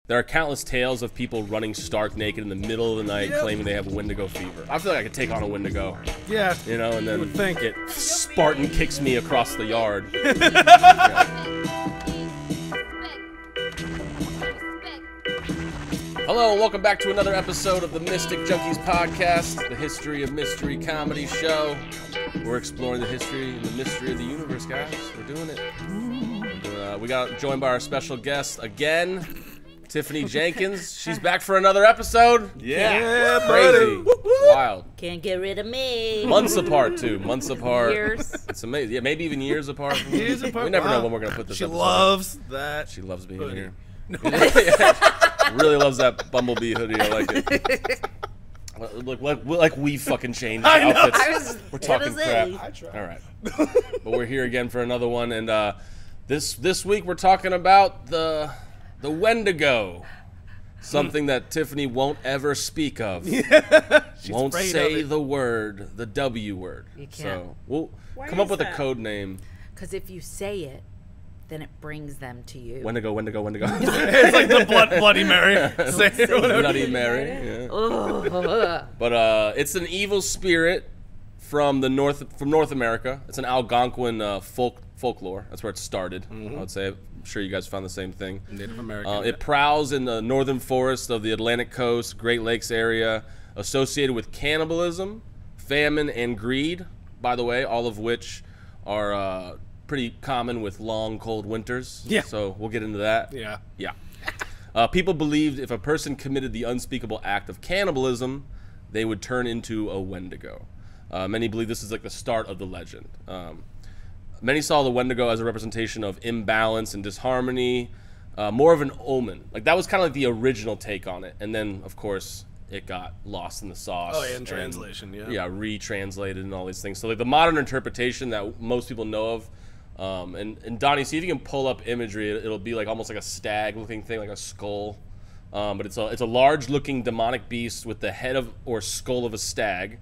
There are countless tales of people running stark naked in the middle of the night claiming they have Wendigo fever. I feel like I could take on a Wendigo. Yeah. You know, and then would think. it Spartan kicks me across the yard. Hello and welcome back to another episode of the Mystic Junkies podcast, the history of mystery comedy show. We're exploring the history and the mystery of the universe, guys. We're doing it. We got joined by our special guest again, Tiffany Jenkins. She's back for another episode. Yeah, crazy, wild. Can't get rid of me. Months apart too. Months apart. Years. It's amazing. Yeah, maybe even years apart. Years apart. We never know when we're gonna put this. She episode loves that. She loves being hoodie. here. Really loves that bumblebee hoodie. I like it. Like we fucking changed outfits. We're talking crap. I try. All right, but we're here again for another one, and this week we're talking about the Wendigo, something that Tiffany won't ever speak of. Won't say the word, the W word. You can't. So we'll come up with a code name. Because if you say it, then it brings them to you. Wendigo, Wendigo, Wendigo. It's like the Bloody Mary. Say it, whatever. Bloody Mary. Yeah. But it's an evil spirit from North America. It's an Algonquin folklore. That's where it started. I would say. I'm sure you guys found the same thing. Native American. It prowls in the northern forests of the Atlantic coast, Great Lakes area, associated with cannibalism, famine, and greed. By the way, all of which are pretty common with long, cold winters. Yeah. So we'll get into that. Yeah. Yeah. People believed if a person committed the unspeakable act of cannibalism, they would turn into a Wendigo. Many believe this is like the start of the legend. Many saw the Wendigo as a representation of imbalance and disharmony, more of an omen. Like that was kind of like the original take on it, and then of course it got lost in the sauce. Oh yeah, in translation. Yeah, retranslated and all these things. So like the modern interpretation that most people know of, and Donnie, see if you can pull up imagery. It'll be like almost like a stag-looking thing, like a skull, but it's a large-looking demonic beast with the head of or skull of a stag,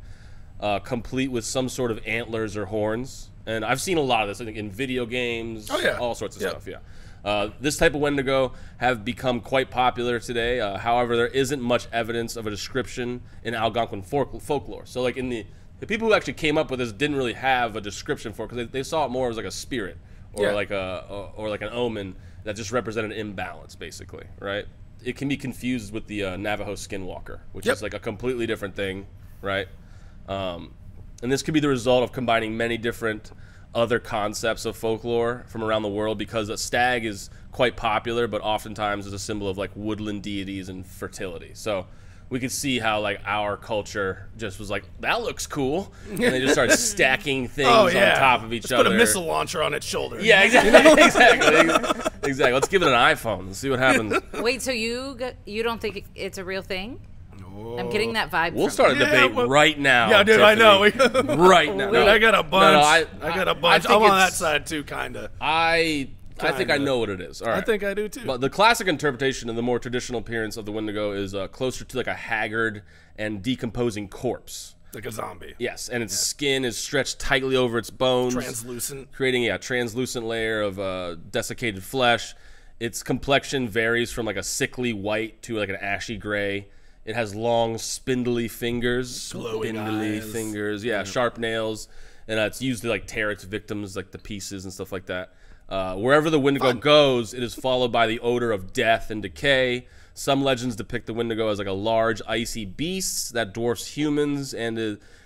complete with some sort of antlers or horns. And I've seen a lot of this, I think, in video games, all sorts of stuff, This type of Wendigo have become quite popular today. However, there isn't much evidence of a description in Algonquin folklore. So, like, the people who actually came up with this didn't really have a description for it because they saw it more as like a spirit or like an omen that just represented imbalance, basically, right? It can be confused with the Navajo skinwalker, which is like a completely different thing, right? And this could be the result of combining many different other concepts of folklore from around the world, because a stag is quite popular, but oftentimes is a symbol of like woodland deities and fertility. So we could see how like our culture just was like, that looks cool, and they just started stacking things on top of each other. Put a missile launcher on its shoulder. Yeah, exactly. Exactly. Let's give it an iPhone and see what happens. Wait, so you don't think it's a real thing? I'm getting that vibe. We'll start a debate right now. Yeah, dude, Tiffany. I know. Right now. Dude, I got a bunch. No, I got a bunch. I'm on that side too, kinda. I think I know what it is. All right. I think I do too. But the classic interpretation and the more traditional appearance of the Wendigo is closer to like a haggard and decomposing corpse. Like a zombie. Yes, and its skin is stretched tightly over its bones. Translucent. Creating a translucent layer of desiccated flesh. Its complexion varies from like a sickly white to like an ashy gray. It has long, spindly fingers. Glowing fingers. Yeah, sharp nails. And it's used to like tear its victims like to pieces and stuff like that. Wherever the Wendigo goes, it is followed by the odor of death and decay. Some legends depict the Wendigo as like a large, icy beast that dwarfs humans, and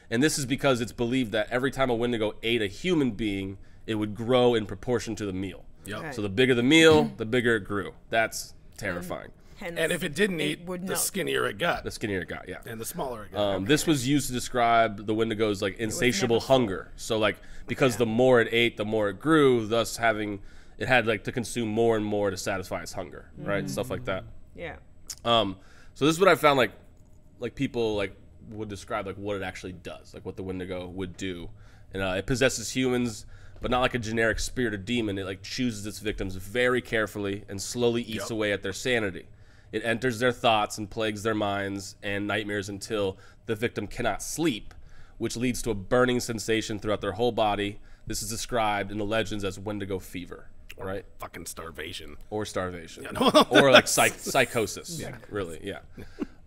this is because it's believed that every time a Wendigo ate a human being, it would grow in proportion to the meal. Yep. Okay. So the bigger the meal, the bigger it grew. That's terrifying. And if it didn't eat, the skinnier it got. The skinnier it got, yeah. And the smaller it got. This was used to describe the Wendigo's like insatiable hunger. So like because the more it ate, the more it grew, thus it had like to consume more and more to satisfy its hunger, right? Stuff like that. Yeah. So this is what I found like people like would describe like what it actually does, like what the Wendigo would do. And it possesses humans, but not like a generic spirit or demon. It like chooses its victims very carefully and slowly eats away at their sanity. It enters their thoughts and plagues their minds and nightmares until the victim cannot sleep, which leads to a burning sensation throughout their whole body. This is described in the legends as Wendigo fever. Or right? fucking starvation. Or starvation. Yeah, no. Or like psychosis. Yeah. Really, yeah.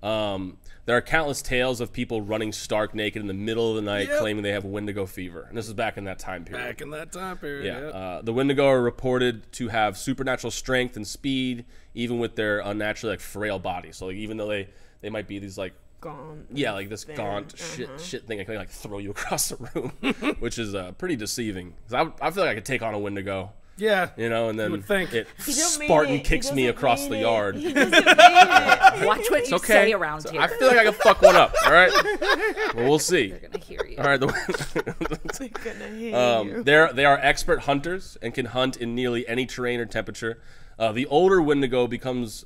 There are countless tales of people running stark naked in the middle of the night claiming they have Wendigo fever. And this is back in that time period. Back in that time period, yeah. The Wendigo are reported to have supernatural strength and speed, even with their unnaturally like frail bodies. So like even though they might be these like gaunt. Yeah, like this gaunt shit thing. I can like throw you across the room, which is pretty deceiving. 'Cause I feel like I could take on a Wendigo. Yeah, you know, and then it Spartan kicks me across the yard. He doesn't mean it. Watch what you say around so here. I feel like I can fuck one up. All right, well, we'll see. They're gonna hear you. All right, They're gonna hear you. they are expert hunters and can hunt in nearly any terrain or temperature. The older the Wendigo becomes,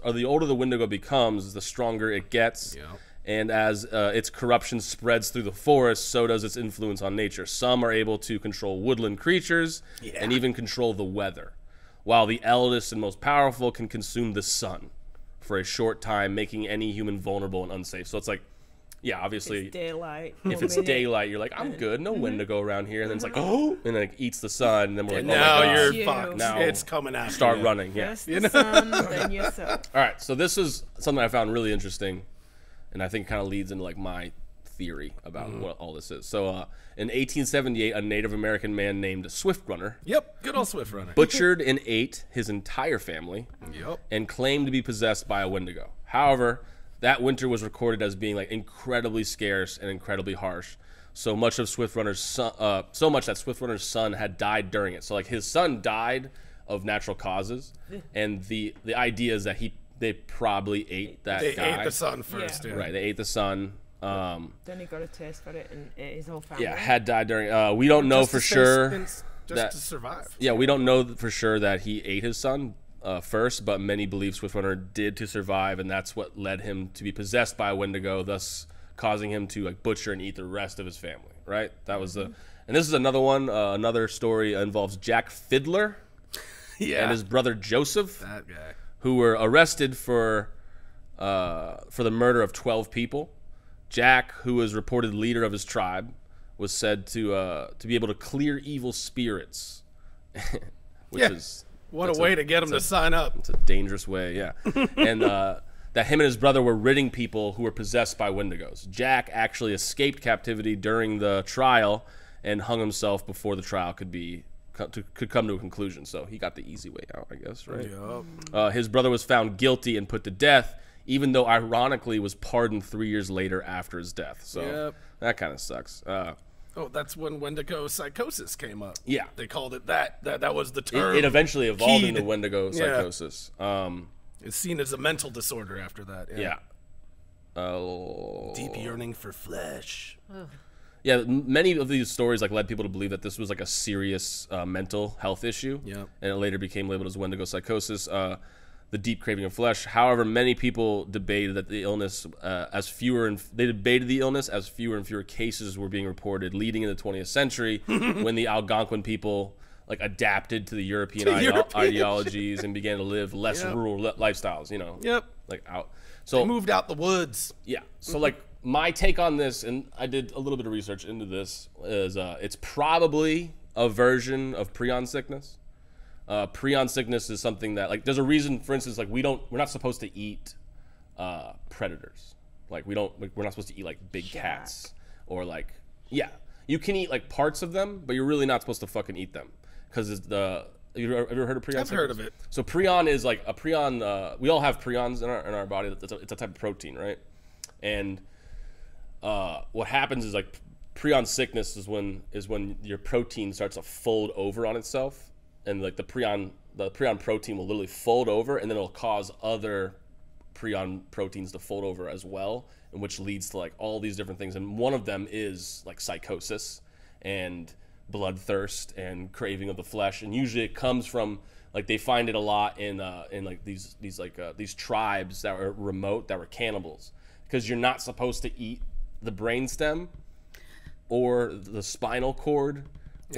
the stronger it gets. Yep. And as its corruption spreads through the forest, so does its influence on nature. Some are able to control woodland creatures and even control the weather, while the eldest and most powerful can consume the sun for a short time, making any human vulnerable and unsafe. So it's like, yeah, obviously, It's daylight. if it's daylight, you're like, I'm good, no Wendigo around here. And then it's like, oh, and then it eats the sun, and then we're like, And oh now my God. you're fucked. Now It's coming after start you. running. Yeah. First the sun, then yourself. All right, so this is something I found really interesting, and I think kind of leads into like my theory about what all this is. So in 1878, a Native American man named Swift Runner Yep, good old Swift Runner. butchered and ate his entire family Yep. and claimed to be possessed by a Wendigo. However, that winter was recorded as being like incredibly scarce and incredibly harsh. So much of Swift Runner's son, so much that Swift Runner's son had died during it. So like his son died of natural causes, and the idea is that they probably ate that They guy. ate the sun first. Yeah. Yeah. Right, they ate the son. Then he got a taste for it and ate his whole family. Yeah, had died during. We don't know Just for to stay- sure. Just that- to survive. Yeah, we don't know for sure that he ate his son first, but many believe Swift Runner did to survive, and that's what led him to be possessed by a Wendigo, thus causing him to like butcher and eat the rest of his family. Right? That was the. And this is another one. Another story involves Jack Fiddler Yeah. and his brother Joseph, That guy. who were arrested for the murder of 12 people. Jack, who was reported leader of his tribe, was said to be able to clear evil spirits, which is What a way to get him to sign up. it's a dangerous way, yeah. And that him and his brother were ridding people who were possessed by Wendigos. Jack actually escaped captivity during the trial and hung himself before the trial could come to a conclusion. So he got the easy way out, I guess, right? Yep. His brother was found guilty and put to death, even though ironically was pardoned 3 years later after his death. So Yep. that kind of sucks. Oh, that's when Wendigo psychosis came up. Yeah. They called it that. That was the term. It eventually evolved Keyed. into Wendigo Yeah. psychosis. It's seen as a mental disorder after that. Yeah. Deep yearning for flesh. Yeah, many of these stories like led people to believe that this was like a serious mental health issue. Yep. And it later became labeled as Wendigo psychosis, the deep craving of flesh. However, many people debated that the illness as fewer and fewer cases were being reported, leading into the 20th century when the Algonquin people like adapted to the European ideologies and began to live less rural lifestyles. You know. Yep. Like out. They So moved out the woods. yeah. So like my take on this, and I did a little bit of research into this, is it's probably a version of prion sickness. Prion sickness is something that like there's a reason. For instance, like we're not supposed to eat predators. Like we're not supposed to eat like big cats or like you can eat like parts of them, but you're really not supposed to fucking eat them because it's the. Have you ever heard of prion? I've heard of it. So prion is like a prion. We all have prions in our body. It's a type of protein, right? And what happens is like prion sickness is when your protein starts to fold over on itself, and like the prion protein will literally fold over, and then it'll cause other prion proteins to fold over as well, and which leads to like all these different things. And one of them is like psychosis and bloodthirst and craving of the flesh, and usually it comes from like they find it a lot in like these tribes that were remote that were cannibals, because you're not supposed to eat the brainstem or the spinal cord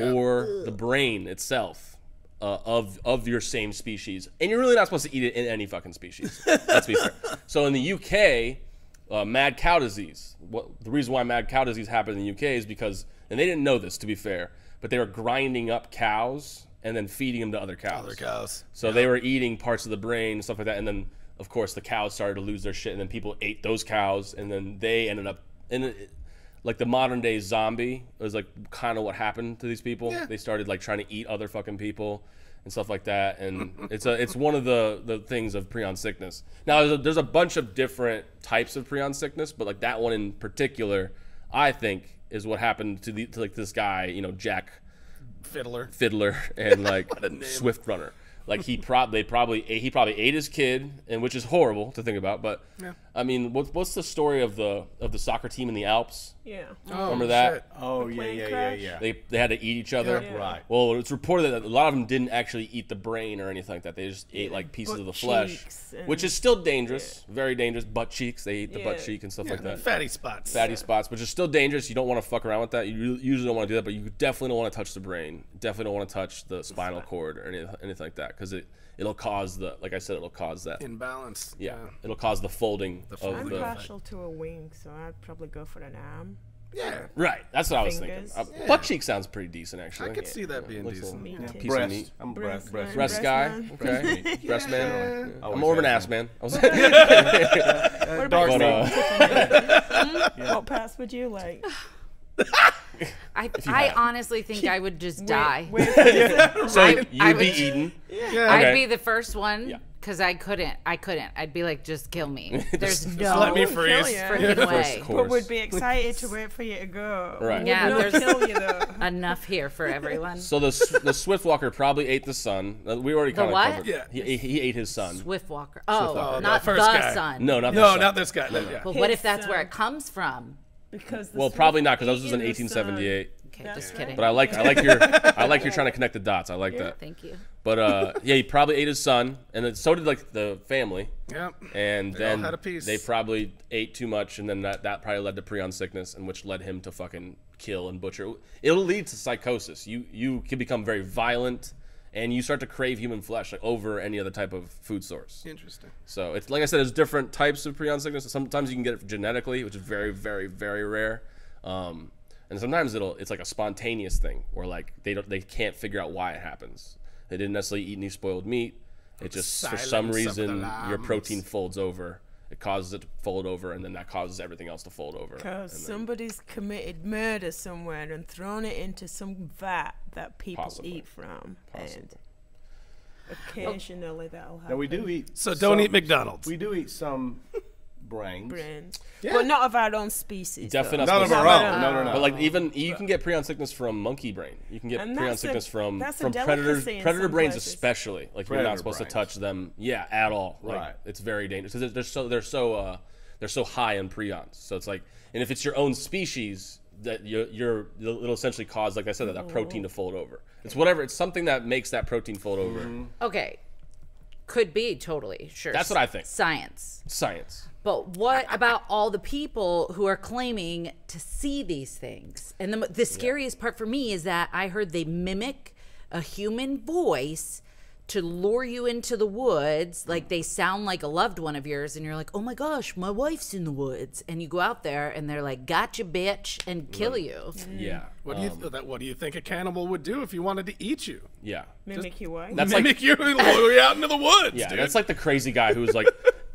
or the brain itself of your same species, and you're really not supposed to eat it in any fucking species. Let's be fair. So in the UK, mad cow disease. The reason why mad cow disease happened in the UK is because, and they didn't know this to be fair, but they were grinding up cows and then feeding them to other cows. Other cows. So they were eating parts of the brain, stuff like that, and then of course the cows started to lose their shit, and then people ate those cows, and then they ended up like the modern day zombie was like kind of what happened to these people. Yeah. They started like trying to eat other fucking people and stuff like that, and it's one of the things of prion sickness. Now there's a bunch of different types of prion sickness, but like that one in particular, I think is what happened to like this guy, you know, Jack Fiddler and like Swift Runner. Like he probably ate his kid, and which is horrible to think about. But I mean, what's the story of the soccer team in the Alps? Yeah. Remember that? Shit. Oh yeah. They had to eat each other. Yeah. Right. Well, it's reported that a lot of them didn't actually eat the brain or anything like that. They just ate like pieces of the flesh, which is still dangerous, very dangerous. Butt cheeks, they eat the butt cheek and stuff like that. Fatty spots. Fatty spots, which is still dangerous. You don't want to fuck around with that. You usually don't want to do that, but you definitely don't want to touch the brain. Definitely don't want to touch the spinal cord or anything like that, because it'll cause like I said, it'll cause that imbalance. Yeah, it'll cause the folding of I'm the. partial to a wing, so I'd probably go for an arm. Yeah. Right, that's what I was Fingers. thinking. Butt cheek sounds pretty decent, actually. I could see that being decent. Me too. Piece of meat. I'm a Breast breast. Breast guy, man. okay. Breast man. Always I'm more of an have ass been. man. I was What about but, you? What pass would you like? I honestly think I would just die. so I you'd be would- eaten. I'd Okay. be the first one Yeah. because I couldn't. I'd be like, just kill me. There's just no let me Kill freeze. ya. freaking First way. course. But would be excited to wait for you to go. Right. Yeah, Would not there's- kill you though. Enough here for everyone. So the Swiftwalker probably ate the son. We already kind of what? covered. Yeah. He ate his son. Swiftwalker. Swiftwalker. Oh, not the the, first guy. son. No, not the No, son. not this guy. Yeah. But what His if that's where son. it comes from? Because the Well, probably not, because Swift this was in eating the sun. 1878. Okay, That's just right. kidding. But I like you're trying to connect the dots. I like that. Thank you. But yeah, he probably ate his son, and then so did like the family. Yep. And They all then had a piece. they probably ate too much, and then that probably led to prion sickness, and which led him to fucking kill and butcher. It'll lead to psychosis. You can become very violent, and you start to crave human flesh like over any other type of food source. Interesting. So it's like I said, there's different types of prion sickness. Sometimes you can get it genetically, which is very, very, very rare. And sometimes it's like a spontaneous thing, where like they can't figure out why it happens. They didn't necessarily eat any spoiled meat. It just for some Silence of the reason your lambs. protein folds over. It causes it to fold over, and then that causes everything else to fold over. Because And then- somebody's committed murder somewhere and thrown it into some vat that people Possibly. eat from. Possibly. And occasionally that'll happen. Now we do eat. So don't some- eat McDonald's. We do eat some brains. brains. Yeah. But not of our own species. Definitely though. not None of supposed our to- own. No. But like even you can get prion sickness from monkey brain. You can get And prion that's sickness from that's a predators. delicacy in Predator some brains places. especially. Like you're Predator not supposed brains. to touch them. Yeah, at all. Like, Right. It's very dangerous because they're so high in prions. So it's like, and if it's your own species, that it'll essentially cause, like I said, that protein to fold over. It's whatever. It's something that makes that protein fold over. Okay. Could be, totally. Sure. That's what I think. Science. Science. But what about all the people who are claiming to see these things? And the scariest part for me is that I heard they mimic a human voice to lure you into the woods. Like they sound like a loved one of yours, and you're like, oh my gosh, my wife's in the woods. And you go out there, and they're like, gotcha, bitch, and kill you. Yeah. What do you think a cannibal would do if he wanted to eat you? Yeah. Mimic your wife. That's like Mimic you and lure you out into the woods, Yeah, dude. that's like the crazy guy who's like,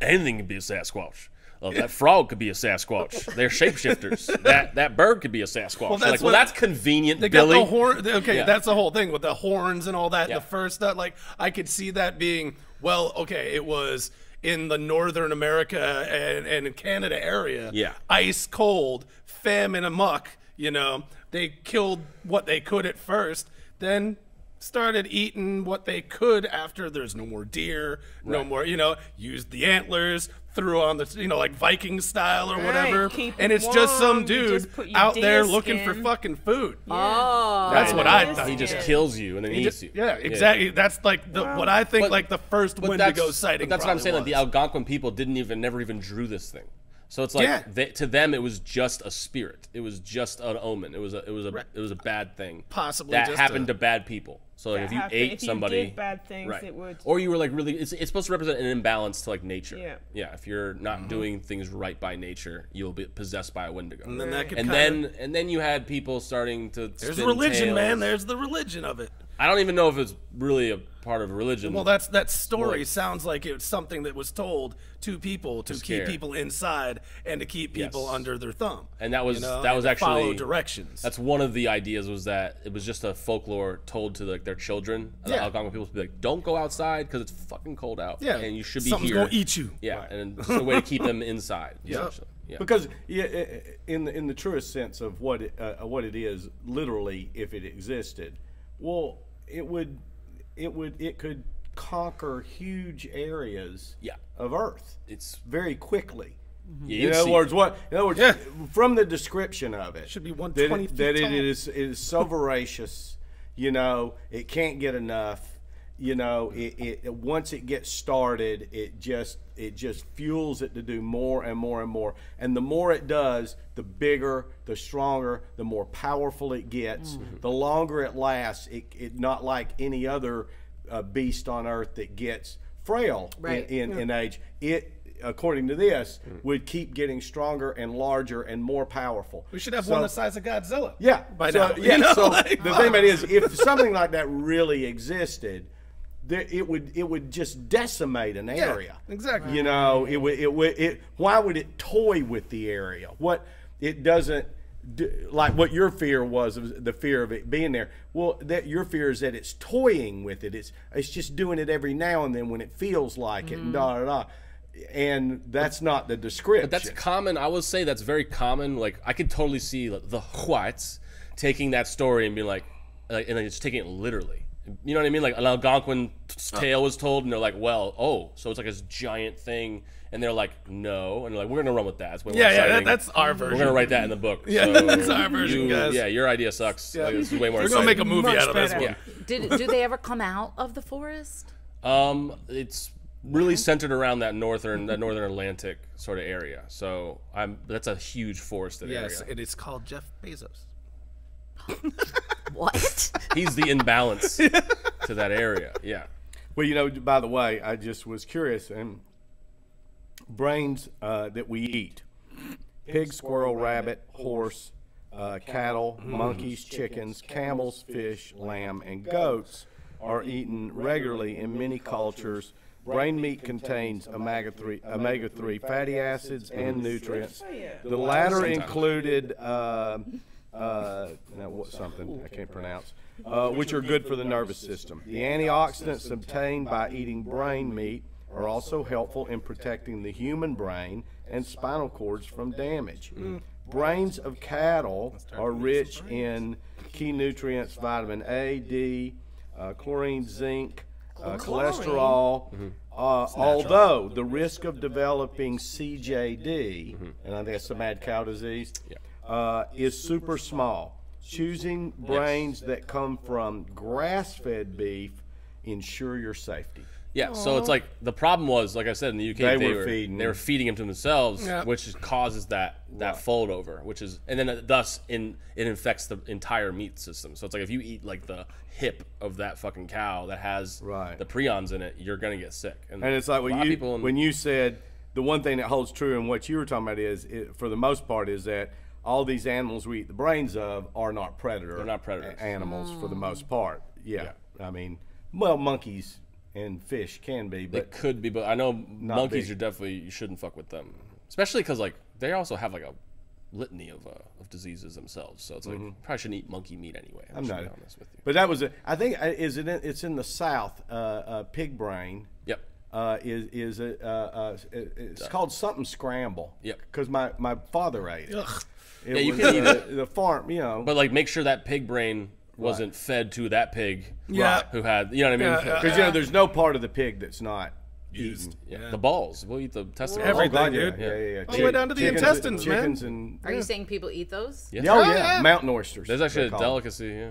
anything can be a Sasquatch. That frog could be a Sasquatch. They're shapeshifters. That bird could be a Sasquatch. that's that's what- convenient, They got Billy. the horn. Okay, Yeah. that's the whole thing with the horns and all that. Yeah. The first that, like, I could see that being, well, okay, it was in the Northern America and Canada area. Yeah. Ice cold, famine amok. You know, they killed what they could at first, then started eating what they could after there's no more deer, no Right. more, used the antlers, threw on the, like Viking style or whatever. keep And it it's just some warm, you dude just put your out there deer looking for skin. fucking food. Oh. That's what I Yes, thought. He just Yeah. kills you and then He eats just- you. yeah, exactly. That's like what I think, But- like the first But Wendigo that's- sighting. But that's what I'm probably saying. Like the was. Algonquin people never even drew this thing. So it's like Yeah. to them it was just a spirit. It was just an omen. It was a bad thing. Possibly that just happened a- to bad people. So like, That if you happened. ate If you somebody, did bad things, right? it would- Or you were like really. It's supposed to represent an imbalance to like nature. Yeah. Yeah. If you're not doing things right by nature, you'll be possessed by a Wendigo. And then that could And kinda- then you had people starting to. there's spin religion, tales. man. There's the religion of it. I don't even know if it's really a part of religion. Well, that story sounds like it's something that was told to people to keep scare. people inside and to keep people Yes. under their thumb. And that was you know, that was and to follow actually directions. That's one of the ideas, was that it was just a folklore told to like their children, the Yeah. Algonquin people, to be like, don't go outside because it's fucking cold out. Yeah, and you should be something's here. gonna eat you. Yeah, and it's a way to keep them inside. Yep. essentially. Yeah. Because in the truest sense of what it is, literally, if it existed, well, it could conquer huge areas Yeah. of Earth. It's very quickly. yeah, In other words, Yeah. from the description of it, Should be that 120 feet it tall. is so voracious. You know, it can't get enough. You know, it once it gets started, it just fuels it to do more and more and more. And the more it does, the bigger, the stronger, the more powerful it gets. The longer it lasts. It not like any other beast on Earth that gets frail Right. in age. It, according to this, would keep getting stronger and larger and more powerful. We should have So- one the size of Godzilla. Yeah, by so, now. yeah. You know, So like, the thing about it is, if something like that really existed, it would just decimate an area. exactly. You know, why would it toy with the area? What it doesn't do, like what your fear was the fear of it being there. Well, that your fear is that it's toying with it. It's just doing it every now and then when it feels like it, and da da da. And that's not the description. But that's common. I would say that's very common. Like, I could totally see like, the whites taking that story and being like and then just taking it literally. You know what I mean? Like an Algonquin tale was told, and they're like, "Well, so it's like this giant thing," and they're like, "No," and they're like, "We're gonna run with that." It's way more exciting. that's our We're version. gonna write that in the book. Yeah, So that's our version, guys. Yeah, your idea sucks. Like, this is way more. We're gonna make a exciting. movie Much out of this better. one. Yeah. Do they ever come out of the forest? It's really centered around that northern Atlantic sort of area. So that's a huge forested Yes, area. and it's called Jeff Bezos. What? He's the imbalance to that area. Yeah. Well, you know, by the way, I just was curious, and brains that we eat: pig, squirrel, rabbit, horse, cattle, monkeys, chickens, camels, fish, lamb, and goats are eaten regularly in many cultures. Brain meat contains omega-3 fatty acids and nutrients. The latter included something I can't pronounce, which are good for the nervous system. The antioxidants obtained by eating brain meat are also helpful in protecting the human brain and spinal cords from damage. Brains of cattle are rich in key nutrients: vitamin A, D, chlorine, zinc, cholesterol. Although the risk of developing CJD, and I think that's the mad cow disease, is super small. Choosing brains that come from grass-fed beef ensure your safety. Yeah, so it's like the problem was, like I said, in the UK, They were feeding him to themselves, Yeah. which causes that fold over, and then thus it infects the entire meat system. So it's like if you eat like the hip of that fucking cow that has the prions in it, you're gonna get sick. And it's like when you said the one thing that holds true in what you were talking about is, for the most part, is that all these animals we eat the brains of are not predator. They're not predators. Animals for the most part. Yeah. I mean, well, monkeys and fish can be, They but could be, but I know monkeys big. you shouldn't fuck with them, especially because like they also have like a litany of diseases themselves. So it's like probably shouldn't eat monkey meat anyway. I'm just not. be honest with you. But that was I think it's in the South. Pig brain. Yep. It's called something scramble. Yep. Because my father ate it. Ugh. It Yeah, you was, can eat it. The farm, you know. But like, make sure that pig brain wasn't fed to that pig. Yeah. Who had, you know what I mean? Yeah, Because there's no part of the pig that's not eaten. Yeah. The balls. We'll eat the testicles. Everything, God, dude. Yeah. All the way down to the intestines, man. chickens and Are you saying people eat those? Yeah. oh Oh, yeah, yeah. mountain oysters. There's actually a they call 'em. delicacy. Yeah.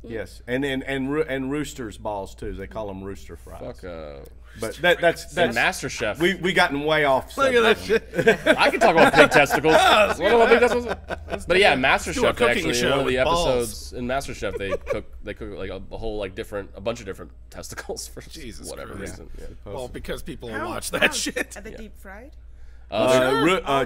Yes, and roosters balls too. They call them rooster fries. Fuck. But that's Master Chef. we gotten way off. Look at subject. that shit. I can talk about pig testicles. Wanna know what pig testicles? But yeah, Master do a Chef cooking actually in show one of the with balls. episodes in Master Chef they cook like a whole like a bunch of different testicles for Jesus whatever Christ. reason. Yeah. Well, because people will How- watch how- that shit. Are they deep fried?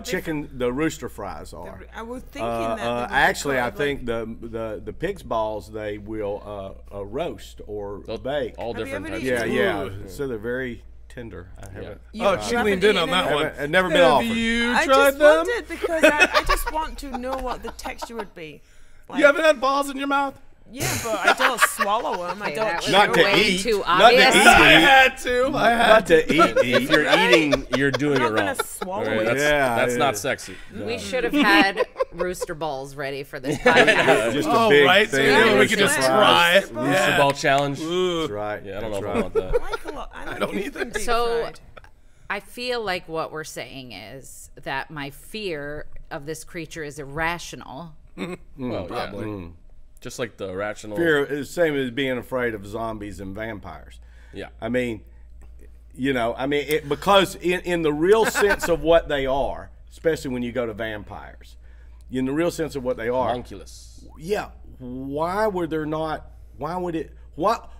Chicken, the rooster fries are. I was thinking that. Actually, I think the pig's balls they will roast or bake. All Have you different ever types. eaten- Yeah. So they're very tender. I haven't. Oh, she leaned in on that one. I've never been Have offered. you I tried just them? wanted because I just want to know what the texture would be. Like, You haven't had balls in your mouth? yeah, but I don't swallow them. I Okay, don't. that was Not to way eat. too Not to obvious. eat. I had to. Not to eat. If you're eating, you're doing I'm it not wrong. gonna swallow All right, it. that's Yeah, that's yeah. not sexy. We should have had rooster balls ready for this podcast. Just a Oh, big right. So thing. yeah, we Rooster could just fries. try it. Rooster Yeah. ball challenge. That's right. Yeah, I don't know That's if I right. want that. I like a lot. I don't like either. them deep So fried. I feel like what we're saying is that my fear of this creature is irrational. Well, yeah. Just like the rational. Fear is the same as being afraid of zombies and vampires. Yeah. I mean, because in the real sense of what they are, especially when you go to vampires, in the real sense of what they are, Homunculus. yeah. Why would there not? Why would it? What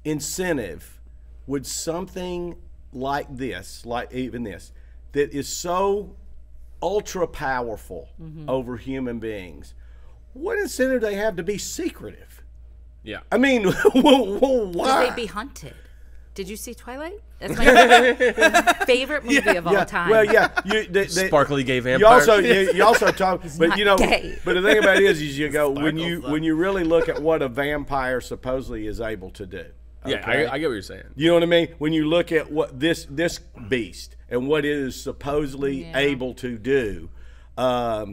incentive would something like this, like even this, that is so ultra powerful over human beings? What incentive do they have to be secretive? Yeah. I mean, Would why? they be hunted? Did you see Twilight? That's my favorite movie of all time. Well, yeah. Sparkly gay You vampire. you also talk, but not you know, gay. but the thing about it is you go when Sparkles, you really look at what a vampire supposedly is able to do. Yeah, okay? I get what you're saying. You know what I mean? When you look at what this beast and what it is supposedly able to do, I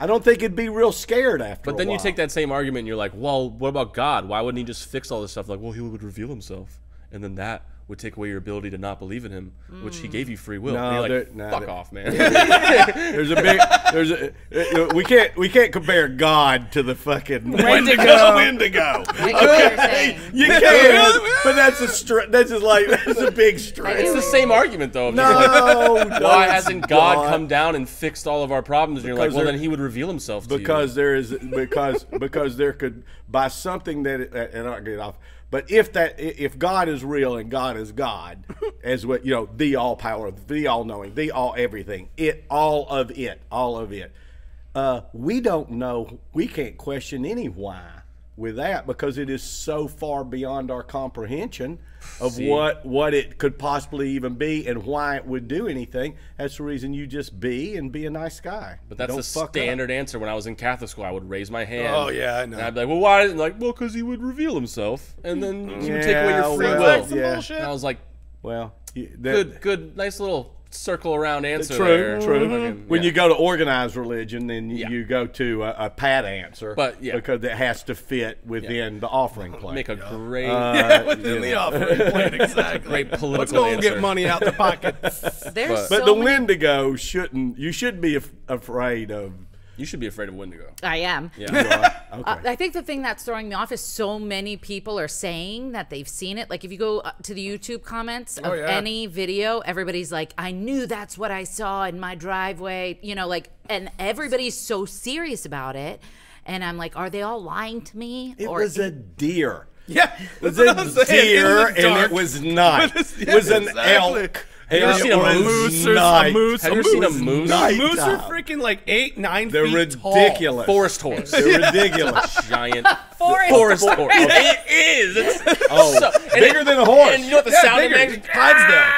don't think it'd be real scared after. But then a you while. take that same argument and you're like, well, what about God? Why wouldn't he just fix all this stuff? Like, well, he would reveal himself. And then that would take away your ability to not believe in him, which he gave you free will. No, and you're like, no, fuck off, man. we can't compare God to the fucking Wendigo. I get what you're saying. You can, but that's a big stretch. It's the same argument, though. No, Why it's hasn't God not. come down and fixed all of our problems? And you're like, Because well, there- then he would reveal himself to you. Because there could, by something that and I'll get off. But if God is real and God is God, as what the all power, the all knowing, the all everything, all of it, we don't know. We can't question any why with that because it is so far beyond our comprehension of what it could possibly even be and why it would do anything. That's the reason you just be a nice guy. But that's Don't the fuck up. standard answer. When I was in Catholic school, I would raise my hand. Oh, yeah, I know. And I'd be like, well, why? And like, well, because he would reveal himself, and then he would take away your free well, will. Like some yeah. bullshit. And I was like, Well, good, nice little circle around answer. True, there. true. Fucking, When yeah. you go to organized religion, then Yeah. you go to a pat answer, But, yeah. because it has to fit within the offering plate. make a great, Within the offering plate, exactly. great Let's political go and answer. get money out the pocket. There's But so the many. Wendigo shouldn't. You should be afraid of. You should be afraid of Wendigo. I am. Yeah. Okay. I think the thing that's throwing me off is so many people are saying that they've seen it. Like if you go to the YouTube comments of yeah. any video, everybody's like, I knew that's what I saw in my driveway. And everybody's so serious about it. And I'm like, are they all lying to me? It was a deer. Yeah, It was that's what I'm a saying. deer, In the and dark. it was not. It was an exactly. elk. you ever and seen it a was moose? night. Moose. Have you ever seen a moose? night Moose are time. freaking like 8, 9 They're feet ridiculous. Forest horse. They're ridiculous. Giant Forest horse. It is. It's Oh, bigger than a horse. And you know what the tall. sound Bigger. it makes? Clydesdale.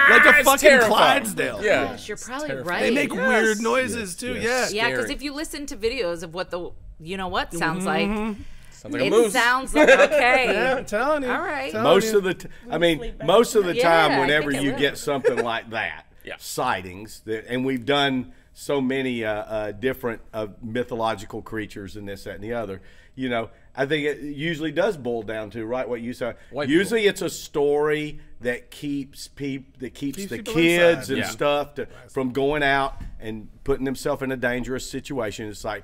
Like a It's fucking terrifying. Clydesdale. Yeah. Gosh, you're probably terrifying. right. They make weird noises too. yes. Yeah, because scary. if you listen to videos of what the sounds like, Sounds like a it moose. sounds like okay. Yeah, I'm telling you. All right. Most of the, most of the Yeah, time, I whenever think it you will. get something like that, Yeah. sightings, and we've done so many different mythological creatures and this, that, and the other. I think it usually does boil down to what you said. White Usually, it's a story that keeps the people kids inside. and Yeah. stuff from going out and putting themselves in a dangerous situation. It's like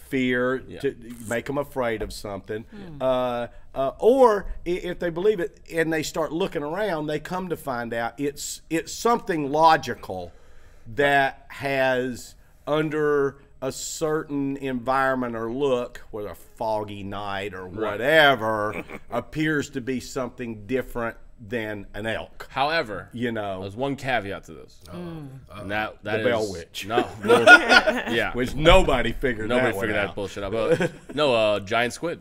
fear to make them afraid of something, or if they believe it and they start looking around, they come to find out it's something logical that has under a certain environment or look, whether a foggy night or whatever, appears to be something different than an elk. However, You know, there's one caveat to this, and that the is Bell Witch. No, well, yeah, which nobody figured. nobody that figured one that out. bullshit out. But no, giant squid.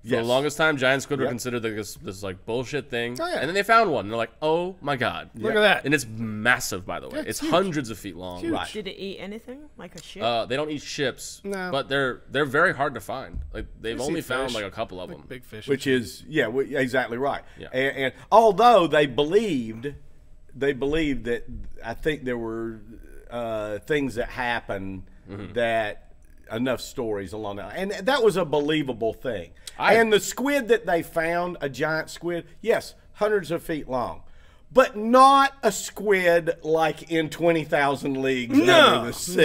For Yes. the longest time, giant squid were Yep. considered like this like bullshit thing, Oh, yeah. and then they found one. And they're like, oh my god, Look at that. and it's massive, by the way. It's hundreds of feet long. Right. Did it eat anything? Like a ship? They don't eat ships, No. but they're very hard to find. Like they've They only see found fish. like a couple of them. Big fish. Which is exactly right. Yeah. And although they believed that I think there were things that happened that enough stories along that, and that was a believable thing. And the squid that they found, a giant squid, yes, hundreds of feet long. But not a squid like in 20,000 Leagues Under the Sea.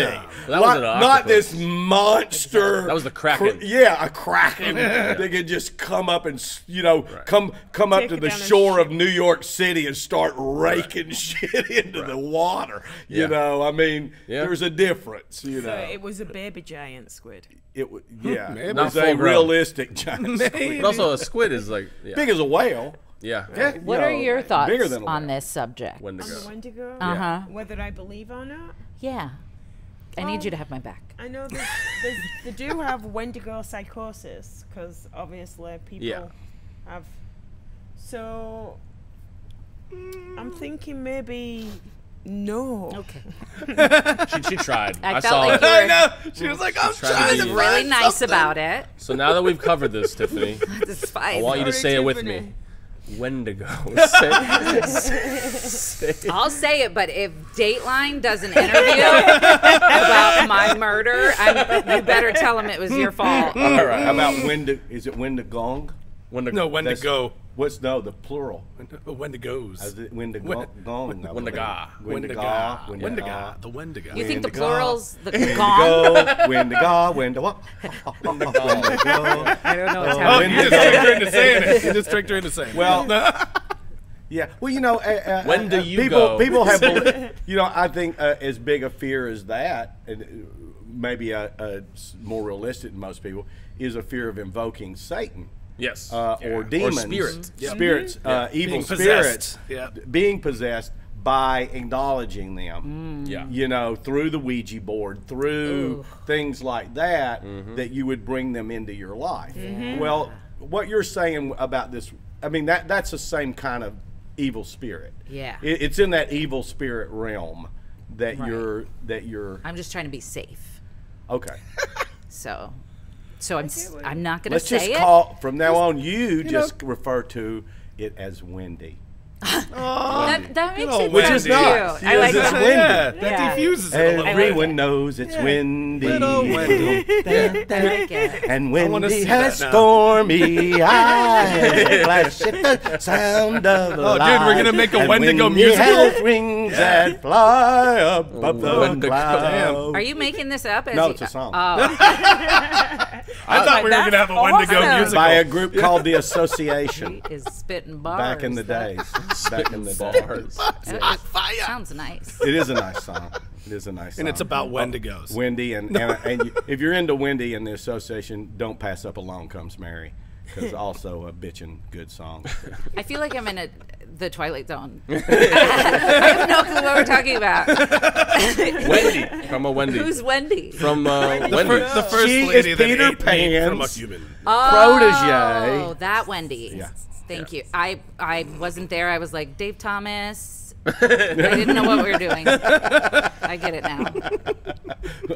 That was an Not octopus. this monster. That was the Kraken. Yeah, a Kraken. They could just come up and, come up Take to it the down a shore of ship. New York City and start raking shit into the water. Yeah. You know, I mean, Yeah. there's a difference, so it was a baby giant squid. It Maybe. was Not a full grown. realistic giant squid. But also, a squid is like Big as a whale. yeah. What are your thoughts bigger than a on whale. this subject? On Wendigo. the Wendigo? Uh-huh. Whether I believe or not? Yeah. I need you to have my back. I know they do have Wendigo psychosis because obviously people Yeah. have. So I'm thinking maybe no. Okay. She tried. I I felt saw like it. you I were know. She was like, I'm trying to trying be to really find nice something. about it. So now that we've covered this, Tiffany, It's fine. I want you to Sorry, say it with Tiffany. me. Wendigo. Say I'll say it, but if Dateline does an interview about my murder, you better tell them it was your fault. All right. How about is it Wendigong? Wendigo. No, Wendigo. The plural? Wendigos. Is it Wendigong? Wendiga. Wendigo. The Wendigo. You think the Wendigo. plural's the gong? Wendigo, Wendigo. I don't know what's Oh, happening. you just tricked her into saying it. You just tricked her into saying it. Well, yeah. Well, When do you go? people have, I think as big a fear as that, and maybe a more realistic than most people, is a fear of invoking Satan. Yes. Or demons, spirits. spirits, evil Being spirits, possessed. Yeah. being possessed by acknowledging them. Yeah. Through the Ouija board, through things like that, that you would bring them into your life. Well, what you're saying about this, I mean, that's the same kind of evil spirit. Yeah. It's in that evil spirit realm that Right. you're I'm just trying to be safe. okay. So I'm not going to Let's say just it. call from now on. You just refer to it as Wendy. That makes old it Wendy. sound Which is cute. not. I like It's that. Wendy. Yeah, that Yeah. defuses it a little bit. Everyone knows it's Wendy. Little Wendy. I like it. And wanna Wendy see has that now. stormy eyes, flash at the sound of Oh, dude, light. we're gonna make a And Wendigo Wendy musical? has wings that fly above the Wendigo. clouds. Are you making this up? No, it's a song. Oh, I thought we were going to have a Wendigo awesome. musical. By a group called the Association. he is spitting bars. Back in the days. Back in the Bars. days. It sounds nice. It is a nice song. It is a nice song. And it's about Wendigos. Wendy, and if you're into Wendy and the Association, don't pass up Along Comes Mary, because also a bitchin' good song. I feel like I'm in the Twilight Zone. I have no clue what we're talking about. Wendy. From a Wendy. Who's Wendy? From Wendy. The first She lady is that Peter ate meat from a Pan's human. protege. Oh, that Wendy. Yeah. Thank you. I wasn't there. I was like, Dave Thomas. I didn't know what we were doing. I get it now.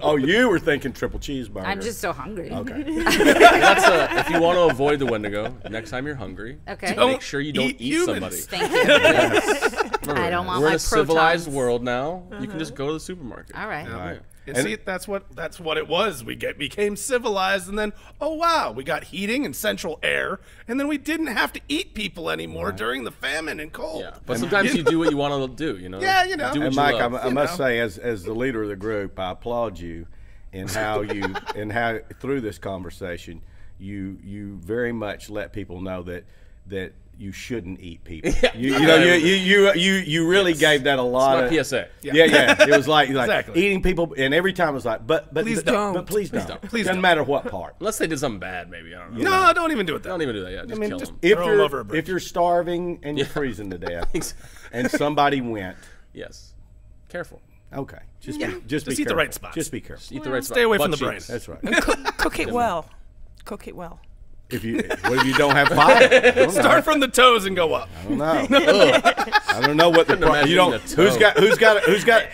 Oh, you were thinking triple cheeseburger. I'm just so hungry. Okay. If you want to avoid the Wendigo, next time you're hungry, Okay. Don't make sure you don't eat eat humans. somebody. Thank you. Remember, I don't want we're in my a civilized protons. world now. You can just go to the supermarket. All right. Right. And see, that's what it was. We became civilized, and then we got heating and central air, and then we didn't have to eat people anymore during the famine and cold. Yeah, but sometimes you do what you want to do. You know. Yeah, you know. Do what And you Mike, love. I must say, as the leader of the group, I applaud you in how through this conversation, you very much let people know that you shouldn't eat people. You really gave that a lot of PSA. Yeah. It was like Exactly. eating people, and every time it was like, but Please don't. But please don't. Please Doesn't don't. matter what part. Unless they did something bad, maybe. I don't know. No, don't even do it. Don't even do that. Yeah, just kill them. If Throw 'em over a bridge. if you're starving and you're freezing to death, and somebody went, Yes. Careful. okay, just Yeah. be Just eat the careful. right spots. Just be careful. Eat the right Stay away spot. from the Butt brain. cheeks. That's right. Cook it well. Cook it well. What if you don't have fire? I don't know. Start from the toes and go up. I don't know. I don't know what the imagine you don't. eating a Who's toe. got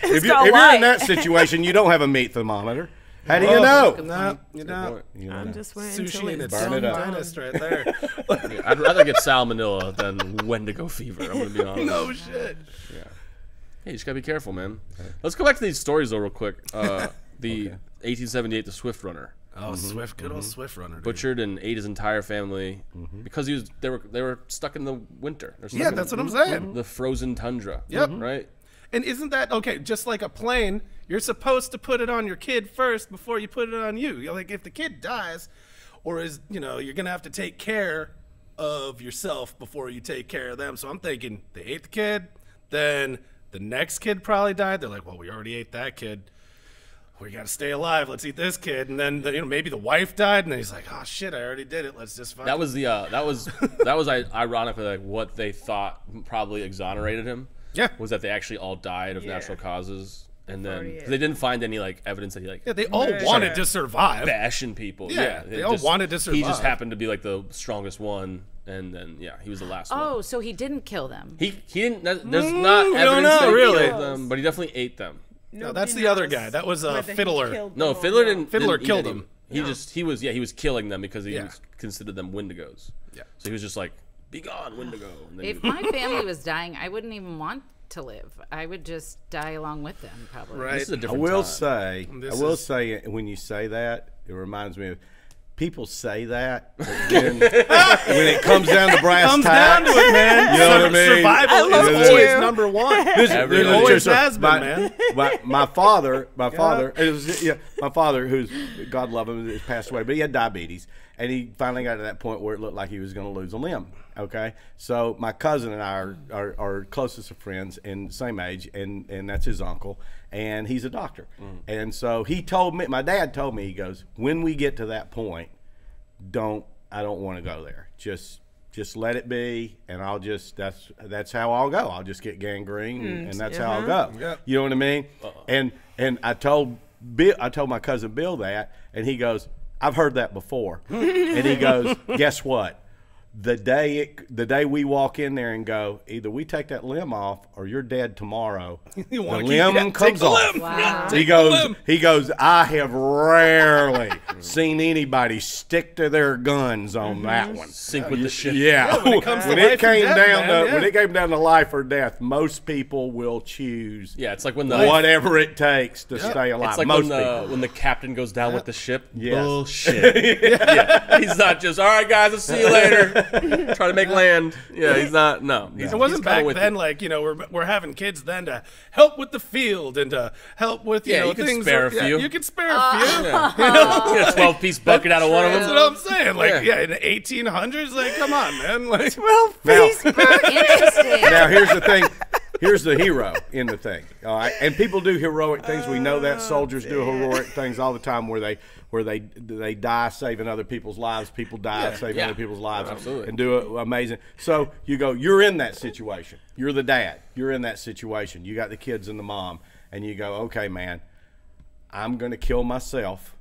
if got you're light? in that situation, you don't have a meat thermometer. How do you know? No, you don't. You know. I'm just waiting until Sushi and it's its Burn it up. dentist right there. Yeah, I'd rather get salmonella than Wendigo fever. I'm gonna be honest. No shit. Hey, you just gotta be careful, man. Let's go back to these stories though, real quick. The 1878, the Swift Runner, Oh, Swift, good old Swift runner. Dude. butchered and ate his entire family because they were stuck in the winter. They're stuck Yeah, in that's what I'm saying. the frozen tundra. Yep. Right. And isn't that okay? Just like a plane, you're supposed to put it on your kid first before you put it on you. You're like, if the kid dies, or is you're gonna have to take care of yourself before you take care of them. So I'm thinking they ate the kid, then the next kid probably died. They're like, well, we already ate that kid. We got to stay alive. Let's eat this kid. And then maybe the wife died, and then he's like, oh shit, I already did it. Let's just. That was the that was ironically like what they thought probably exonerated him. Yeah. Was that they actually all died of natural causes, and then 48. they didn't find any like evidence that he like Yeah, they all wanted to survive. bashing people. Yeah, they it all wanted to He just survive. happened to be like the strongest one, and then he was the last one. Oh, so he didn't kill them. He didn't. There's not we don't evidence know, that he really. killed them, but he definitely ate them. No, that's the other guy. That was Fiddler. No, Fiddler didn't. Fiddler didn't eat killed any. him. He was killing them because he Yeah. was considered them Wendigos. Yeah. So he was just like, "Be gone, Wendigo." And then If he- my family was dying, I wouldn't even want to live. I would just die along with them, probably. Right. this is a I different will time. say when you say that, it reminds me of people say that, but then when it comes down to brass Comes tacks, down to it, man. you know what I mean? Survival love is you. always number one. Everybody- It always Just- has been, man. My father, my father, who's God love him, has passed away, but he had diabetes, and he finally got to that point where it looked like he was going to lose a limb. Okay, so my cousin and I are closest of friends and same age, and that's his uncle, and he's a doctor, and so he told me, my dad told me, he goes, when we get to that point, I don't want to go there. Just let it be, and I'll just that's how I'll go. I'll just get gangrene, and that's how I'll go. Yep. You know what I mean? And I told my cousin Bill that, and he goes, I've heard that before, and he goes, guess what? The day we walk in there and go, either we take that limb off or you're dead tomorrow. The limb comes off. Wow. He goes, I have rarely seen anybody stick to their guns on that one. Sync with the ship. Yeah, when it comes to when life it and came death, down man, to when yeah. it came down to life or death, most people will choose Yeah, it's like when the whatever it takes to stay alive. It's like most when people. when the captain goes down with the ship. Yes. Bullshit. Yeah. He's not just, all right, guys, I'll see you later. Try to make land. Yeah, he's not. No. It wasn't back then like, we're having kids then to help with the field and to help with, Yeah, you could things. spare a few. You can spare a few. Yeah. Get a 12-piece bucket out of one of That's them. what I'm saying. Like, Yeah. in the 1800s, like, come on, man. Like, Well, Now, Interesting. now here's the thing. Here's the hero in the thing. All right, and people do heroic things. We know that soldiers do heroic things all the time, where they die saving other people's lives. People die saving Yeah. other people's lives, Absolutely. and do it amazing. So you go, you're in that situation. You're the dad. You're in that situation. You got the kids and the mom, and you go, okay, man, I'm going to kill myself.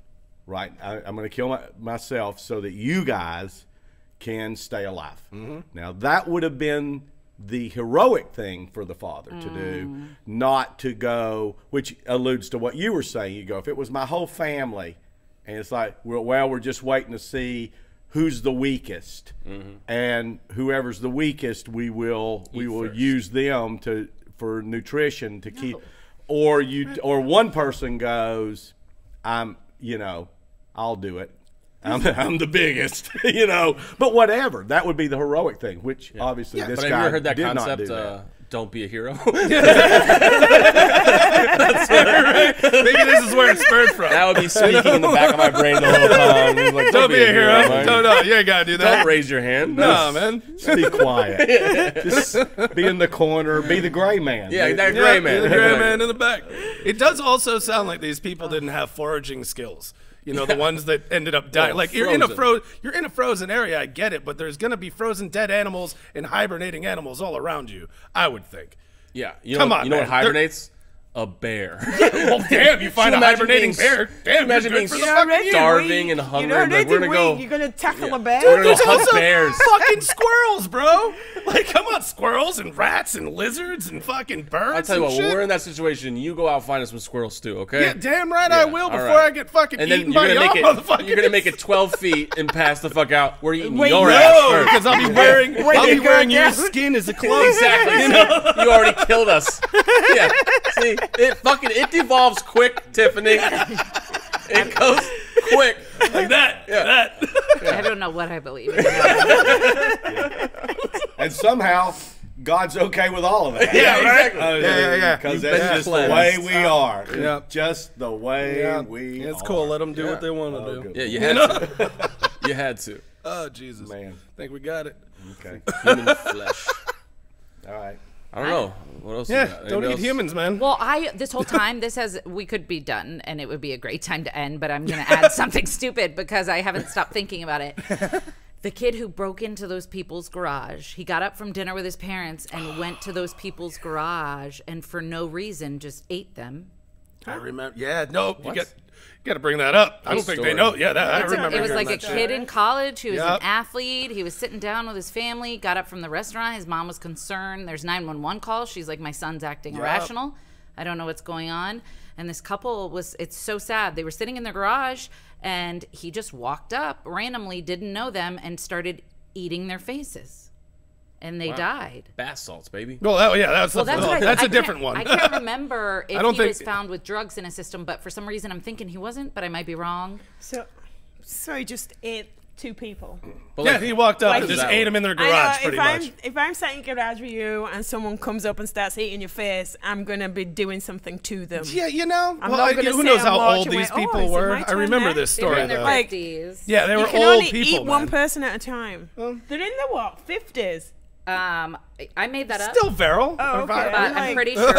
Right, I'm going to kill myself so that you guys can stay alive. Now that would have been the heroic thing for the father to do, not to go, which alludes to what you were saying. You go, if it was my whole family, and it's like, well, we're just waiting to see who's the weakest, and whoever's the weakest, we will first. use them for nutrition to keep, or one person goes, I'll do it. I'm the biggest, but whatever. That would be the heroic thing, which obviously this But guy have you ever heard that did not concept, do that. Don't be a hero. Maybe this is where it spurred from. That would be speaking in the back of my brain the whole time. Like, Don't be a hero. man. No, you ain't gotta do that. Don't raise your hand. No, man. Just be quiet. Just be in the corner. Be the gray man. Yeah, that gray man. The gray man in the back. It does also sound like these people didn't have foraging skills. You know, the ones that ended up dying. Oh, Like you're in a frozen area, I get it, but there's gonna be frozen dead animals and hibernating animals all around you, I would think. Yeah. You know, Come on, you know man. what hibernates? A bear. Well, damn, you find a hibernating bear. Damn, imagine you're being good for the You're fucking already year. starving weak. and hungry. You're already Like, we're gonna weak. go. You're gonna tackle a bear. We're gonna go There's hunt also bears. fucking squirrels, bro. Like, come on, squirrels and rats and lizards and fucking birds. I tell you and what, shit. when we're in that situation, you go out find us some squirrel stew, okay? Yeah, damn right I Yeah, will all before right. I get fucking And then eaten you're by gonna y'all make it. motherfuckers. You're gonna make it 12 feet and pass the fuck out. We're eating Wait, your no, ass No, first. because I'll be wearing, your down. skin as a cloak. Exactly. You already killed us. Yeah. See, it devolves quick, Tiffany. It goes quick. Like that. Yeah. I don't know what I believe in. And somehow, God's okay with all of it. Yeah, right? Yeah. Because You've that's been just cleansed. the way we are. Yeah. Just the way we It's are. cool. Let them do Yeah. what they want to Oh, do. good. Yeah, you had to. You had to. Oh, Jesus. Man. I think we got it. Okay. Human flesh. All right. I don't know. What else? Yeah, you got? don't Anybody eat else? humans, man. Well, this whole time, we could be done and it would be a great time to end, but I'm going to add something stupid because I haven't stopped thinking about it. The kid who broke into those people's garage, he got up from dinner with his parents and went to those people's garage and for no reason just ate them. I remember. Yeah, no, you got to bring that up. I don't think they story. know. Yeah, I remember. It was hearing like a that shit. kid in college who was an Yep. athlete. He was sitting down with his family, got up from the restaurant. His mom was concerned. There's 911 calls. She's like, my son's acting irrational. I don't know what's going on. And this couple it's so sad. They were sitting in their garage and he just walked up randomly, didn't know them, and started eating their faces. And they died. Bath salts, baby. Well, that's Well, that's, what that's I a different one. I can't remember if don't he think- was found with drugs in his system, but for some reason I'm thinking he wasn't, but I might be wrong. So he just ate 2 people. But Yeah, like, he walked up Like and just that ate one. them in their I know, garage, pretty much. if I'm sat in your garage with you and someone comes up and starts eating your face, I'm gonna be doing something to them. Yeah, you know. I'm well, not gonna who sit knows and how watch old and these wait, people is it were. my I turn remember next? this They were story, in their though. Like- 50s. Yeah, they You were can old only people, eat one man. person at a time. They're in the what? 50s. I made that up. Still Veryl. Oh, okay. But I'm Like, pretty sure.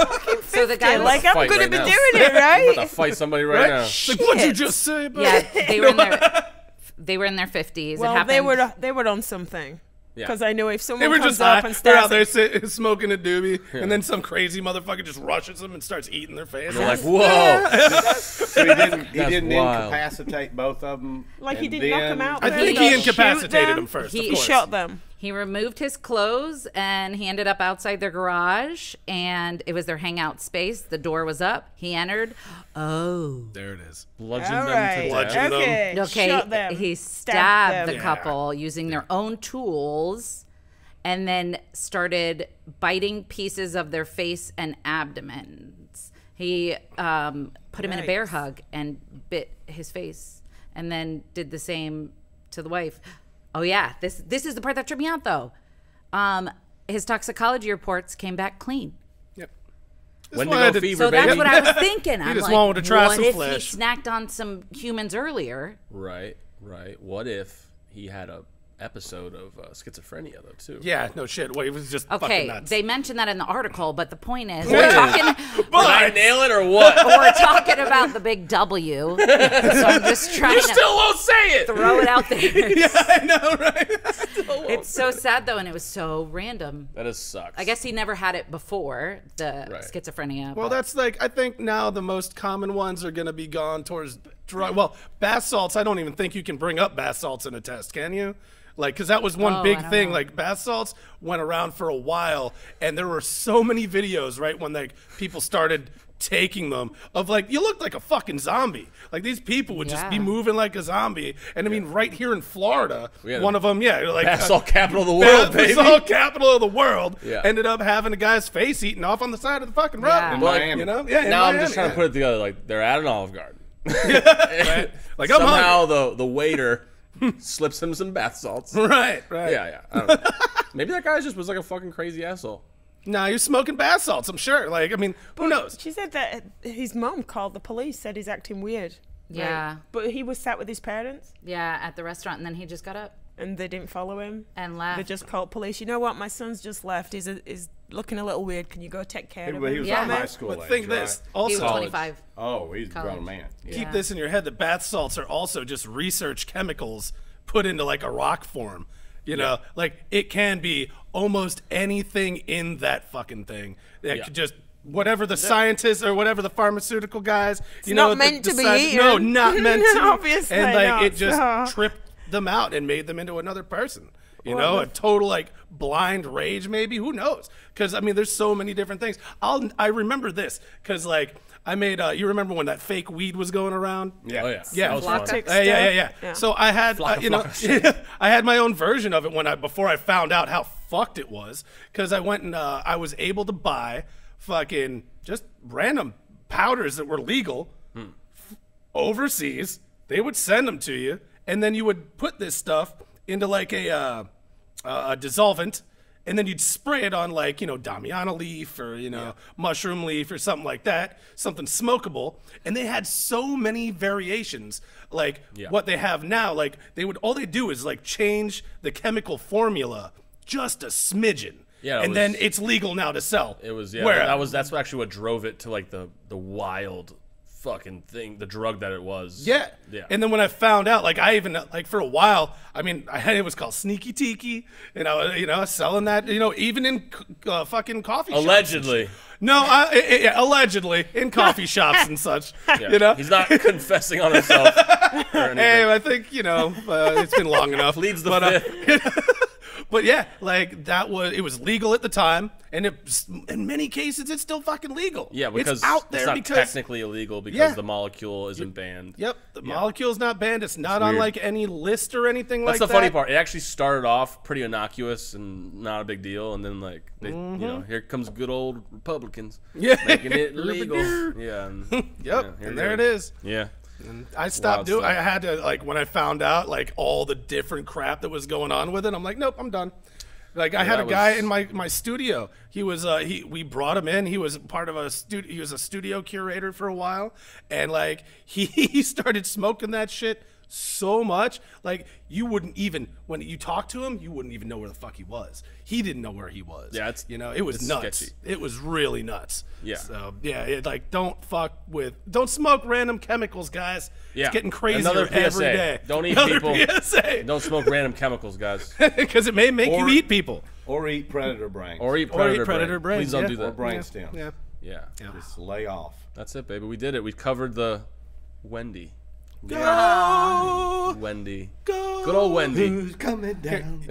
So the guy was Like I'm fight gonna right be now. doing it, I'm about to right? fight somebody right now. It's like, what'd you just say about yeah, they were in their 50s. Well, it happened. they were on something. Yeah. Because I know if They someone were comes just up high. and They're out starts there smoking a doobie, and then some crazy motthfucker just rushes them and starts eating their face. They're like, whoa. So he didn't That's wild. incapacitate both of them. like he and didn't knock then- them out. I first, think he he shoot incapacitated them first. He of He course. shot them. He removed his clothes and he ended up outside their garage, and it was their hangout space. The door was up. He entered. Oh. There it is. Bludgeon All them right. to Bludgeon death. them. Okay. Okay, Shot them. he Stabbed stabbed the them. couple using their own tools and then started biting pieces of their face and abdomens. He put him in a bear hug and bit his face and then did the same to the wife. Oh, yeah. This is the part that tripped me out, though. His toxicology reports came back clean. Yep. Wendigo fever, So baby. that's what I was thinking. I'm just like, wanted to try what some if flesh? he snacked on some humans earlier? Right. What if he had a episode of schizophrenia though too? Yeah, no shit. Well, he was just fucking Okay, nuts. they mentioned that in the article, but the point is, we're talking, Did I nail it or what? we're talking about the big W. So I'm just trying to Still won't say it. throw it out there. yeah, I know, right? It's so sad though, and it was so random. That just sucks. I guess he never had it before, the Right. schizophrenia. Well, but- that's like, I think now the most common ones are going to be gone towards drug. Well, bath salts, I don't even think you can bring up bath salts in a test, can you? Like, because that was one Oh, big I don't thing. know. Like, bath salts went around for a while, and there were so many videos, right, when like people started taking them of like, you looked like a fucking zombie. Like, these people would just be Yeah. moving like a zombie. And I mean, right here in Florida, had one a of them, yeah, like Bath salt capital of the world, baby. Bath salt capital of the world. Yeah. Ended up having a guy's face eaten off on the side of the fucking road. Yeah. In Well, Miami. You know? Yeah. in Now I'm Miami, just trying to yeah. put it together. Like they're at an Olive Garden. Like, I'm Somehow the waiter slips him some bath salts. Right, right. Yeah. I don't know. Maybe that guy just was like a fucking crazy asshole. Nah, he was smoking bath salts, I'm sure. Like, I mean, who knows? She said that his mom called the police, said he's acting weird. Yeah. Right? But he was sat with his parents. Yeah, at the restaurant, and then he just got up. And they didn't follow him. And left. They just called police. You know what? My son's just left. He's looking a little weird. Can you go take care of him? He was Yeah. in high school But age, think right? this. He Also, was 25. Oh, he's a College. grown man. Yeah. keep this in your head. The bath salts are also just research chemicals put into like a rock form. You know, like it can be almost anything in that fucking thing. That could just whatever the scientists or whatever the pharmaceutical guys, you know, not meant to be decide- eaten. No, not meant to. Obviously and like not. it just tripped them out and made them into another person. You know, a total like blind rage, maybe. Who knows? Because I mean, there's so many different things. I remember this because like I made. You remember when that fake weed was going around? Yeah. Oh yeah. Yeah. That was Flocka. fun. Yeah. So I had, you know, I had my own version of it before I found out how fucked it was. Because I went and I was able to buy fucking just random powders that were legal overseas. They would send them to you, and then you would put this stuff into like a dissolvent, and then you'd spray it on like, you know, Damiana leaf or, you know, mushroom leaf or something like that, something smokable. And they had so many variations, like what they have now. Like all they do is like change the chemical formula just a smidgen. Yeah, and then it's legal now to sell. It was that's actually what drove it to like the wild fucking thing, the drug that it was. Yeah. And then when I found out, like I even like for a while, I mean, it was called Sneaky Tiki, and I was, you know, selling that, you know, even in fucking coffee shops. Allegedly. No, allegedly in coffee shops and such. Yeah. You know, He's not confessing on himself or anything. hey, I think, you know, it's been long enough. Pleads the fifth. But yeah, like it was legal at the time, and in many cases it's still fucking legal. Yeah, because it's out there it's not because technically illegal because the molecule isn't banned. Yep, the molecule's not banned. It's not on weird. like any list or anything That's like that. the funny part. It actually started off pretty innocuous and not a big deal, and then like they, you know, here comes good old Republicans, making it legal. Yeah. And, Yep, and there it is. Yeah. And I stopped doing. I had to like when I found out like all the different crap that was going on with it. I'm like, nope, I'm done. Like I had a guy in my studio. He was we brought him in. He was part of a studio. He was a studio curator for a while, and like he started smoking that shit so much, like you wouldn't even when you talk to him, you wouldn't even know where the fuck he was. He didn't know where he was. Yeah, it's, you know, it was nuts. sketchy. It was really nuts. Yeah. So yeah, like don't smoke random chemicals, guys. Yeah. It's getting crazier Another PSA. every day. Don't eat Another people. PSA. Don't smoke random chemicals, guys. Because it may make you eat people. Or eat predator brains. Or eat predator predator brain. brains, Please don't yeah. do that. Or brain stems. Yeah. Yeah. Just lay off. That's it, baby. We did it. We covered the Wendy. Go. Wendy. Go. Good old Wendy. Who's coming down?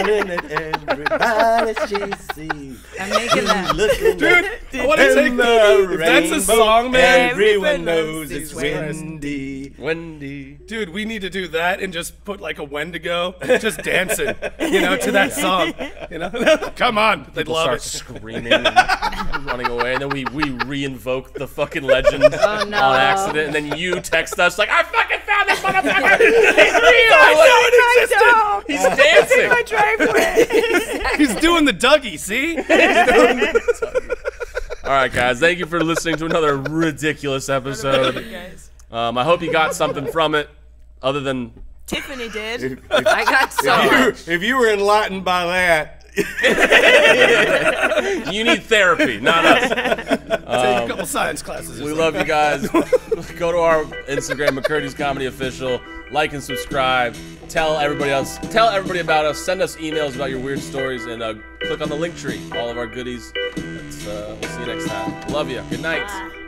Everybody she sees. I'm making that. Dude, I want to take if that's a song, man. Everyone knows it's Wendy. Wendy. Dude, we need to do that and just put like a Wendigo just dancing, you know, to that song. You know, come on, they'd People love start it. screaming and running away, and then we re-invoke the fucking legend Oh, no. on accident, and then you text us like, I fucking found this motherfucker! He's real! He's dancing! My driveway. He's doing the Dougie, see? All right, guys, thank you for listening to another ridiculous episode. Guys. I hope you got something from it, other than Tiffany did. I got so much. If you were enlightened by that, you need therapy, not us. Take a couple science classes. We love you guys. Go to our Instagram, McCurdy's Comedy Official. Like and subscribe. Tell everybody about us. Send us emails about your weird stories, and click on the link tree. All of our goodies. We'll see you next time. Love you. Good night.